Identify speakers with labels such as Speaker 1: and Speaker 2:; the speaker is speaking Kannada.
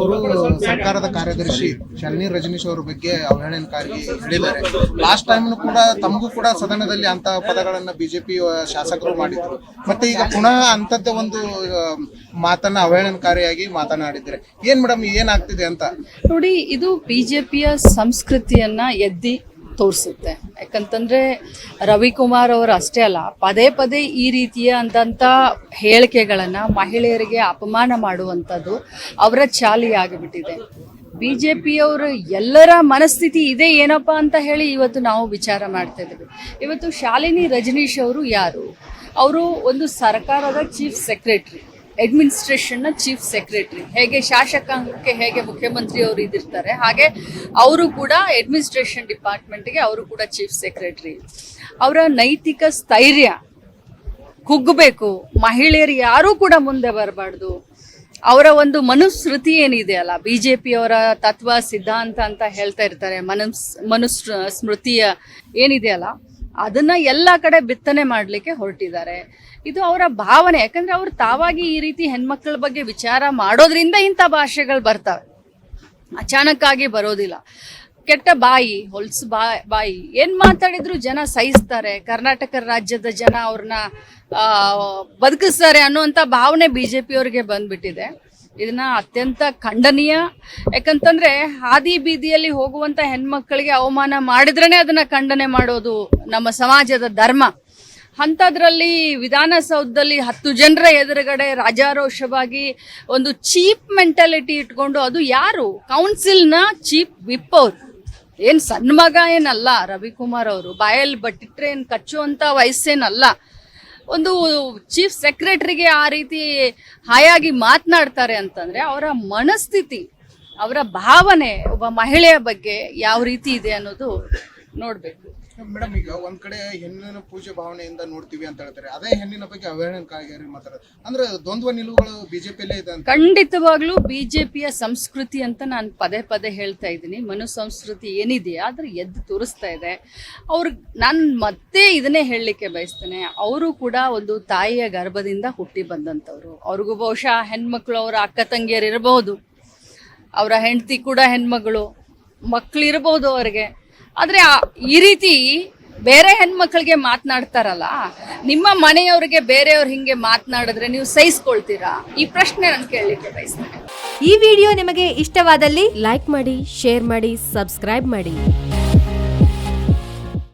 Speaker 1: ಅವರು ಸರ್ಕಾರದ ಕಾರ್ಯದರ್ಶಿ ಶಾಲಿನಿ ರಜನೀಶ್ ಅವರ ಬಗ್ಗೆ ಅವಹೇಳನಕಾರಿ ಹೇಳಿದ್ದಾರೆ. ಲಾಸ್ಟ್ ಟೈಮ್ ಕೂಡ ತಮಗೂ ಕೂಡ ಸದನದಲ್ಲಿ ಅಂತ ಪದಗಳನ್ನ ಬಿಜೆಪಿ ಶಾಸಕರು ಮಾಡಿದ್ರು. ಮತ್ತೆ ಈಗ ಪುನಃ ಅಂತದ್ದೇ ಒಂದು ಮಾತನ್ನ ಅವಹೇಳನಕಾರಿಯಾಗಿ ಮಾತನಾಡಿದ್ದಾರೆ. ಏನ್ ಮೇಡಮ್ ಏನಾಗ್ತಿದೆ ಅಂತ
Speaker 2: ನೋಡಿ, ಇದು ಬಿಜೆಪಿಯ ಸಂಸ್ಕೃತಿಯನ್ನ ಎದ್ದಿ ತೋರಿಸುತ್ತೆ. ಯಾಕಂತಂದ್ರೆ ರವಿಕುಮಾರ್ ಅವರು ಅಷ್ಟೇ ಅಲ್ಲ, ಪದೇ ಪದೇ ಈ ರೀತಿಯ ಅಂದಂಥ ಹೇಳಿಕೆಗಳನ್ನ ಮಹಿಳೆಯರಿಗೆ ಅಪಮಾನ ಮಾಡುವಂಥದ್ದು ಅವರ ಚಾಲಿಯಾಗಿಬಿಟ್ಟಿದೆ. ಬಿಜೆಪಿಯವರು ಎಲ್ಲರ ಮನಸ್ಥಿತಿ ಇದೆ ಏನಪ್ಪಾ ಅಂತ ಹೇಳಿ ಇವತ್ತು ನಾವು ವಿಚಾರ ಮಾಡ್ತಾ ಇದ್ದೀವಿ. ಇವತ್ತು ಶಾಲಿನಿ ರಜನೀಶ್ ಅವರು ಯಾರು? ಅವರು ಒಂದು ಸರ್ಕಾರದ ಚೀಫ್ ಸೆಕ್ರೆಟರಿ, ಅಡ್ಮಿನಿಸ್ಟ್ರೇಷನ್ನ ಚೀಫ್ ಸೆಕ್ರೆಟರಿ. ಹೇಗೆ ಶಾಸಕಾಂಗಕ್ಕೆ ಹೇಗೆ ಮುಖ್ಯಮಂತ್ರಿ ಅವರು ಇದಿರ್ತಾರೆ, ಹಾಗೆ ಅವರು ಕೂಡ ಅಡ್ಮಿನಿಸ್ಟ್ರೇಷನ್ ಡಿಪಾರ್ಟ್ಮೆಂಟ್ಗೆ ಅವರು ಕೂಡ ಚೀಫ್ ಸೆಕ್ರೆಟರಿ. ಅವರ ನೈತಿಕ ಸ್ಥೈರ್ಯ ಕುಗ್ಗಬೇಕು, ಮಹಿಳೆಯರು ಯಾರೂ ಕೂಡ ಮುಂದೆ ಬರಬಾರ್ದು. ಅವರ ಒಂದು ಮನುಸ್ಮೃತಿ ಏನಿದೆ ಅಲ್ಲ, ಬಿಜೆಪಿಯವರ ತತ್ವ ಸಿದ್ಧಾಂತ ಅಂತ ಹೇಳ್ತಾ ಇರ್ತಾರೆ, ಮನುಸ್ಮೃತಿಯ ಏನಿದೆ ಅಲ್ಲ, ಅದನ್ನ ಎಲ್ಲ ಕಡೆ ಬಿತ್ತನೆ ಮಾಡಲಿಕ್ಕೆ ಹೊರಟಿದ್ದಾರೆ. ಇದು ಅವರ ಭಾವನೆ. ಯಾಕಂದ್ರೆ ಅವರು ತಾವಾಗಿ ಈ ರೀತಿ ಹೆಣ್ಮಕ್ಳ ಬಗ್ಗೆ ವಿಚಾರ ಮಾಡೋದ್ರಿಂದ ಇಂಥ ಭಾಷೆಗಳು ಬರ್ತವೆ, ಅಚಾನಕ್ಕಾಗಿ ಬರೋದಿಲ್ಲ. ಕೆಟ್ಟ ಬಾಯಿ, ಹೊಲ್ಸು ಬಾಯಿ ಏನ್ ಮಾತಾಡಿದ್ರು ಜನ ಸಹಿಸ್ತಾರೆ, ಕರ್ನಾಟಕ ರಾಜ್ಯದ ಜನ ಅವ್ರನ್ನ ಬದುಕಿಸ್ತಾರೆ ಅನ್ನುವಂಥ ಭಾವನೆ ಬಿಜೆಪಿಯವ್ರಿಗೆ ಬಂದ್ಬಿಟ್ಟಿದೆ. ಇದನ್ನ ಅತ್ಯಂತ ಖಂಡನೀಯ. ಯಾಕಂತಂದ್ರೆ ಹಾದಿ ಬೀದಿಯಲ್ಲಿ ಹೋಗುವಂತ ಹೆಣ್ಮಕ್ಳಿಗೆ ಅವಮಾನ ಮಾಡಿದ್ರೇನೆ ಅದನ್ನ ಖಂಡನೆ ಮಾಡೋದು ನಮ್ಮ ಸಮಾಜದ ಧರ್ಮ. ಅಂಥದ್ರಲ್ಲಿ ವಿಧಾನಸೌಧದಲ್ಲಿ 10 ಜನರ ಎದುರುಗಡೆ ರಾಜಾರೋಷವಾಗಿ ಒಂದು ಚೀಪ್ ಮೆಂಟಾಲಿಟಿ ಇಟ್ಕೊಂಡು, ಅದು ಯಾರು? ಕೌನ್ಸಿಲ್ನ ಚೀಫ್ ವಿಪ್ ಅವರು. ಏನು ಸಣ್ಣ ಮಗ ಏನಲ್ಲ ರವಿಕುಮಾರ್ ಅವರು, ಬಾಯಲ್ಲಿ ಬಟ್ಟಿಟ್ರೆ ಏನು ಕಚ್ಚುವಂಥ ವಯಸ್ಸೇನಲ್ಲ. ಒಂದು ಚೀಫ್ ಸೆಕ್ರೆಟರಿಗೆ ಆ ರೀತಿ ಹಾಯಾಗಿ ಮಾತನಾಡ್ತಾರೆ ಅಂತಂದ್ರೆ ಅವರ ಮನಸ್ಥಿತಿ, ಅವರ ಭಾವನೆ ಒಬ್ಬ ಮಹಿಳೆಯ ಬಗ್ಗೆ ಯಾವ ರೀತಿ ಇದೆ ಅನ್ನೋದು ನೋಡ್ಬೇಕು.
Speaker 1: ಮೇಡಮ್, ಈಗ ಒಂದ್ ಕಡೆ ಹೆಣ್ಣಿನ ಪೂಜೆ ಭಾವನೆಯಿಂದ ನೋಡ್ತೀವಿ ಅಂತ ಹೇಳ್ತಾರೆ, ಅದೇ ಹೆಣ್ಣಿನ ಬಗ್ಗೆ ಅವಹೇಳನಕಾರಿ ಮಾತಾಡೋದು ಅಂದ್ರೆ ದ್ವಂದ್ವ ನಿಲುವುಗಳು ಬಿಜೆಪಿಯಲ್ಲೇ ಇದೆ ಅಂತ.
Speaker 2: ಖಂಡಿತವಾಗ್ಲೂ ಬಿಜೆಪಿಯ ಸಂಸ್ಕೃತಿ ಅಂತ ನಾನು ಪದೇ ಪದೇ ಹೇಳ್ತಾ ಇದ್ದೀನಿ. ಮನು ಸಂಸ್ಕೃತಿ ಏನಿದೆಯಾ ಆದ್ರೆ ಎದ್ದು ತೋರಿಸ್ತಾ ಇದೆ. ನಾನು ಮತ್ತೆ ಇದನ್ನೇ ಹೇಳಲಿಕ್ಕೆ ಬಯಸ್ತೇನೆ, ಅವರು ಕೂಡ ಒಂದು ತಾಯಿಯ ಗರ್ಭದಿಂದ ಹುಟ್ಟಿ ಬಂದಂಥವ್ರು. ಅವ್ರಿಗೂ ಬಹುಶಃ ಹೆಣ್ಮಕ್ಳು, ಅವರ ಅಕ್ಕ ತಂಗಿಯರು ಇರಬಹುದು, ಅವರ ಹೆಂಡತಿ ಕೂಡ ಹೆಣ್ಮಗಳು, ಮಕ್ಳು ಇರಬಹುದು ಅವ್ರಿಗೆ. ಆದರೆ ಈ ರೀತಿ ಬೇರೆ ಹೆಣ್ಮಕ್ಳಿಗೆ ಮಾತನಾಡ್ತಾರಲ್ಲ, ನಿಮ್ಮ ಮನೆಯವ್ರಿಗೆ ಬೇರೆಯವ್ರು ಹಿಂಗೆ ಮಾತನಾಡಿದ್ರೆ ನೀವು ಸಹಿಸ್ಕೊಳ್ತೀರಾ? ಈ ಪ್ರಶ್ನೆ ನಾನು ಕೇಳಲಿಕ್ಕೆ ಬಯಸ್ತೇನೆ.
Speaker 3: ಈ ವಿಡಿಯೋ ನಿಮಗೆ ಇಷ್ಟವಾದಲ್ಲಿ ಲೈಕ್ ಮಾಡಿ, ಶೇರ್ ಮಾಡಿ, ಸಬ್ಸ್ಕ್ರೈಬ್ ಮಾಡಿ.